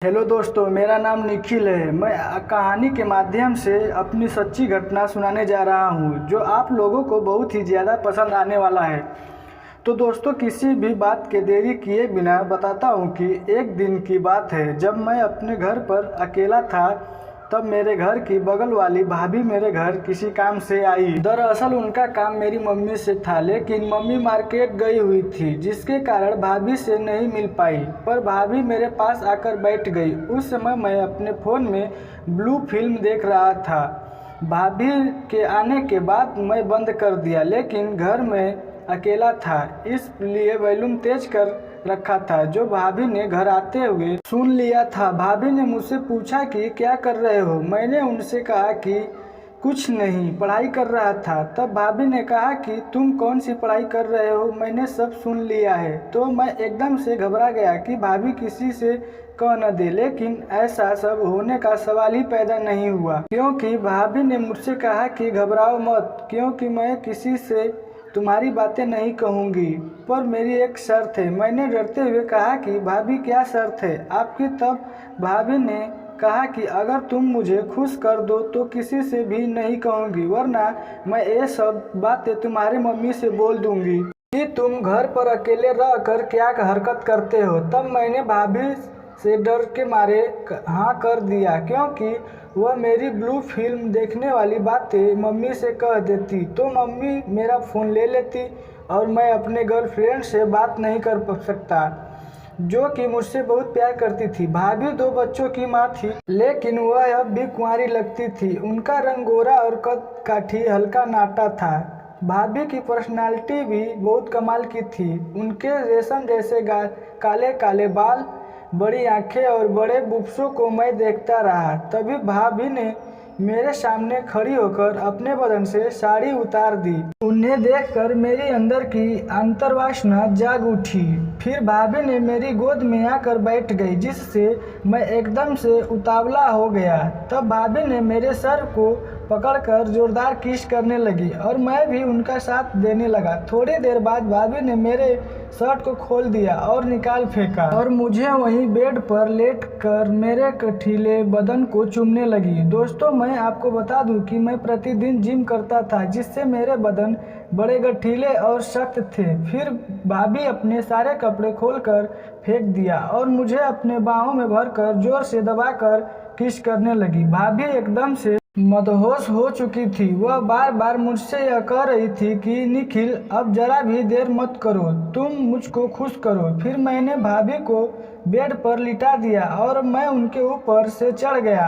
Hello दोस्तों, मेरा नाम निखिल है। मैं कहानी के माध्यम से अपनी सच्ची घटना सुनाने जा रहा हूँ जो आप लोगों को बहुत ही ज़्यादा पसंद आने वाला है। तो दोस्तों, किसी भी बात के देरी किए बिना बताता हूँ कि एक दिन की बात है जब मैं अपने घर पर अकेला था। तब मेरे घर की बगल वाली भाभी मेरे घर किसी काम से आई। दरअसल उनका काम मेरी मम्मी से था, लेकिन मम्मी मार्केट गई हुई थी जिसके कारण भाभी से नहीं मिल पाई। पर भाभी मेरे पास आकर बैठ गई। उस समय मैं अपने फ़ोन में ब्लू फिल्म देख रहा था। भाभी के आने के बाद मैं बंद कर दिया, लेकिन घर में अकेला था इसलिए वॉल्यूम तेज कर रखा था जो भाभी ने घर आते हुए सुन लिया था। भाभी ने मुझसे पूछा कि क्या कर रहे हो। मैंने उनसे कहा कि कुछ नहीं, पढ़ाई कर रहा था। तब भाभी ने कहा कि तुम कौन सी पढ़ाई कर रहे हो, मैंने सब सुन लिया है। तो मैं एकदम से घबरा गया कि भाभी किसी से कह न दे, लेकिन ऐसा सब होने का सवाल ही पैदा नहीं हुआ क्योंकि भाभी ने मुझसे कहा कि घबराओ मत, क्योंकि मैं किसी से तुम्हारी बातें नहीं कहूँगी, पर मेरी एक शर्त है। मैंने डरते हुए कहा कि भाभी क्या शर्त है आपकी। तब भाभी ने कहा कि अगर तुम मुझे खुश कर दो तो किसी से भी नहीं कहूँगी, वरना मैं ये सब बातें तुम्हारी मम्मी से बोल दूँगी कि तुम घर पर अकेले रह कर क्या हरकत करते हो। तब मैंने भाभी से डर के मारे हाँ कर दिया, क्योंकि वह मेरी ब्लू फिल्म देखने वाली बातें मम्मी से कह देती तो मम्मी मेरा फ़ोन ले लेती और मैं अपने गर्लफ्रेंड से बात नहीं कर सकता, जो कि मुझसे बहुत प्यार करती थी। भाभी 2 बच्चों की माँ थी, लेकिन वह अब भी कुंवारी लगती थी। उनका रंग गोरा और कद काठी हल्का नाटा था। भाभी की पर्सनालिटी भी बहुत कमाल की थी। उनके रेशम जैसे काले काले बाल, बड़ी आंखें और बड़े बुफ्सों को मैं देखता रहा। तभी भाभी ने मेरे सामने खड़ी होकर अपने बदन से साड़ी उतार दी। उन्हें देखकर मेरी अंदर की अंतर्वासना जाग उठी। फिर भाभी ने मेरी गोद में आकर बैठ गई, जिससे मैं एकदम से उतावला हो गया। तब भाभी ने मेरे सर को पकड़कर जोरदार किस करने लगी और मैं भी उनका साथ देने लगा। थोड़ी देर बाद भाभी ने मेरे शर्ट को खोल दिया और निकाल फेंका और मुझे वहीं बेड पर लेट कर मेरे कठिले बदन को चूमने लगी। दोस्तों, मैं आपको बता दूं कि मैं प्रतिदिन जिम करता था, जिससे मेरे बदन बड़े गठीले और सख्त थे। फिर भाभी अपने सारे कपड़े खोलकर फेंक दिया और मुझे अपने बाहों में भरकर जोर से दबाकर किस करने लगी। भाभी एकदम से मदहोश हो चुकी थी। वह बार बार मुझसे यह कह रही थी कि निखिल, अब जरा भी देर मत करो, तुम मुझको खुश करो। फिर मैंने भाभी को बेड पर लिटा दिया और मैं उनके ऊपर से चढ़ गया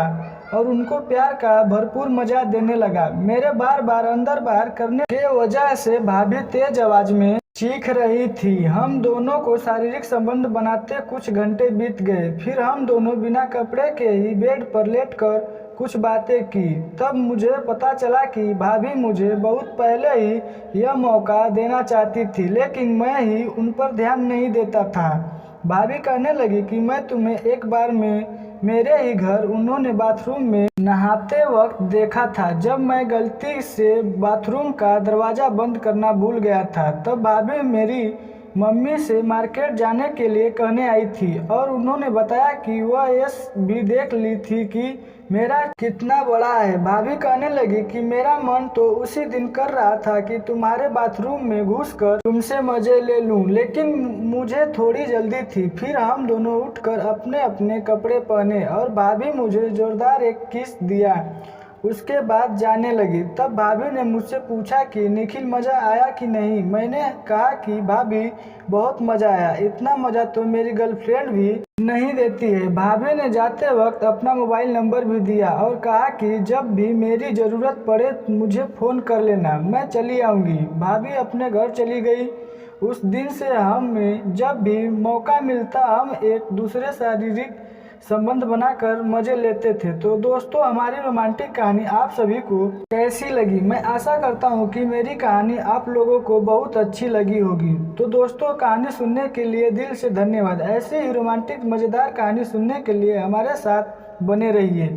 और उनको प्यार का भरपूर मजा देने लगा। मेरे बार बार अंदर बाहर करने के वजह से भाभी तेज आवाज में चीख रही थी। हम दोनों को शारीरिक संबंध बनाते कुछ घंटे बीत गए। फिर हम दोनों बिना कपड़े के ही बेड पर लेटकर कुछ बातें की। तब मुझे पता चला कि भाभी मुझे बहुत पहले ही यह मौका देना चाहती थी, लेकिन मैं ही उन पर ध्यान नहीं देता था। भाभी कहने लगी कि मैं तुम्हें एक बार में मेरे ही घर उन्होंने बाथरूम में नहाते वक्त देखा था, जब मैं गलती से बाथरूम का दरवाज़ा बंद करना भूल गया था। तब भाभी मेरी मम्मी से मार्केट जाने के लिए कहने आई थी और उन्होंने बताया कि वह ये भी देख ली थी कि मेरा कितना बड़ा है। भाभी कहने लगी कि मेरा मन तो उसी दिन कर रहा था कि तुम्हारे बाथरूम में घुसकर तुमसे मजे ले लूं, लेकिन मुझे थोड़ी जल्दी थी। फिर हम दोनों उठकर अपने अपने कपड़े पहने और भाभी मुझे जोरदार एक किस दिया। उसके बाद जाने लगी। तब भाभी ने मुझसे पूछा कि निखिल, मज़ा आया कि नहीं। मैंने कहा कि भाभी बहुत मज़ा आया, इतना मज़ा तो मेरी गर्लफ्रेंड भी नहीं देती है। भाभी ने जाते वक्त अपना मोबाइल नंबर भी दिया और कहा कि जब भी मेरी ज़रूरत पड़े मुझे फ़ोन कर लेना, मैं चली आऊँगी। भाभी अपने घर चली गई। उस दिन से हमें जब भी मौका मिलता हम एक दूसरे शारीरिक संबंध बनाकर मजे लेते थे। तो दोस्तों, हमारी रोमांटिक कहानी आप सभी को कैसी लगी? मैं आशा करता हूँ कि मेरी कहानी आप लोगों को बहुत अच्छी लगी होगी। तो दोस्तों, कहानी सुनने के लिए दिल से धन्यवाद। ऐसे ही रोमांटिक मज़ेदार कहानी सुनने के लिए हमारे साथ बने रहिए।